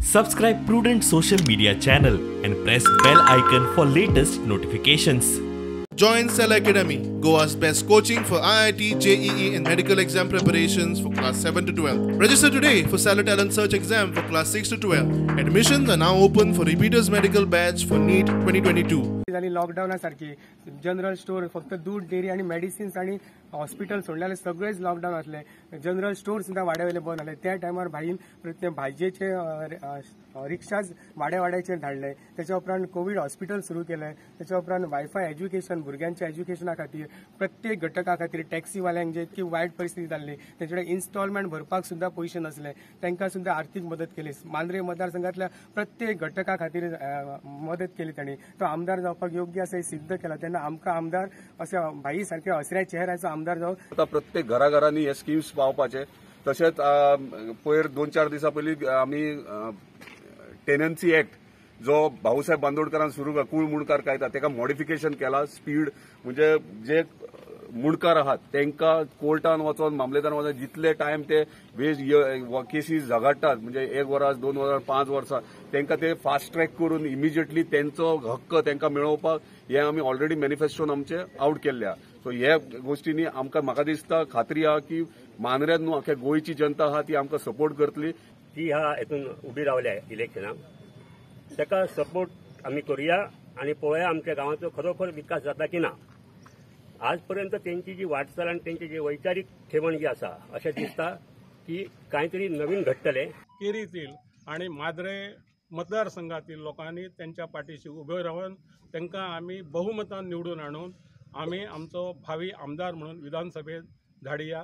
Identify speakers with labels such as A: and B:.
A: Subscribe Prudent social media channel and press bell icon for latest notifications.
B: Join Cell Academy, Goa's best coaching for IIT, JEE and medical exam preparations for class 7 to 12. Register today for Cell Talent Search exam for class 6 to 12. Admissions are now open for repeaters medical batch for NEET 2022.
C: लॉकडाऊनासारखी general store फक्त दूध dairy आणि medicines आणि hospital सोडल्याने सगळेच lockdown असले. General store सुद्धा वाड्यावेले बंद झाले. त्या टायमार भाजयेचे रिक्षाज वाड्याचेर धाडले. त्याच्या उपरांत कोविड हॉस्पिटल सुरू केले. त्याच्या उपरांत वायफाय एज्युकेशन भुरग्यांच्या एज्युकेशना खातीर प्रत्येक घटका खातीर टॅक्सीवाल्यांक जे इतकी वायट परिस्थिती जाल्ली तेंचे इन्स्टॉलमेंट भरपाक सुद्धा पयशे नसले तांकां सुद्धा आर्थीक मदत केली. मांद्रे मतदारसंघातल्या प्रत्येक घटका खातीर मदत केली तांणी. तो आमदार जावपाक योग्य असे सिद्ध केला. तेन्ना आमकां आमदार अशा भाई सारख्या हसऱ्या चेहऱ्याचो आमदार जावन
D: आता प्रत्येक घराघरांनी हे स्कीम्स पावपाचे. तशेंच पयर 2-4 दिसा पयलीं आमी टेनन्सी एक्ट जो भाऊसाहेब बांदोडकरान सुरू कूळ मुणकार कायदा तेका मॉडिफिकेशन केला. स्पीड म्हणजे जे मुणकार आहात तांकां कोर्टान वचोन मामलेदारान वचोन जितले टायम ते केसीस झगडटात म्हणजे 1 वरास 2 वरास 5 वर्सां तांकां ते फास्ट ट्रॅक करून इमिजिएटली तेंचो हक्क तांकां मेळोवपाक हे आमी ऑलरेडी मॅनिफेस्टोन आमचे आउट केल्ले. सो हे गोष्टींनी आमकां म्हाका दिसता खात्री आहा की मांद्र्यान न्हू आख्या गोंयची जनता आहा ती आमकां सपोर्ट करतली.
E: ती ह्या हेतून उबी रावल्या इलेक्शनाक ताका सपोर्ट आमी करुया आनी पळोवया आमच्या गांवाचो खरोखर विकास जाता की ना. आज पर्यंत त्यांची जी वाटचाल आणि त्यांची जी वैचारीक ठेवण जी आसा अशें दिसता की काहीतरी नवीन घडटले.
F: केरीतील आणि माद्रे मतदारसंघातील लोकांनी त्यांच्या पाठीशी उभे राहून त्यांना आम्ही बहुमतान निवडून आणून आम्ही आमचो भावी आमदार म्हणून विधानसभेत धाडया.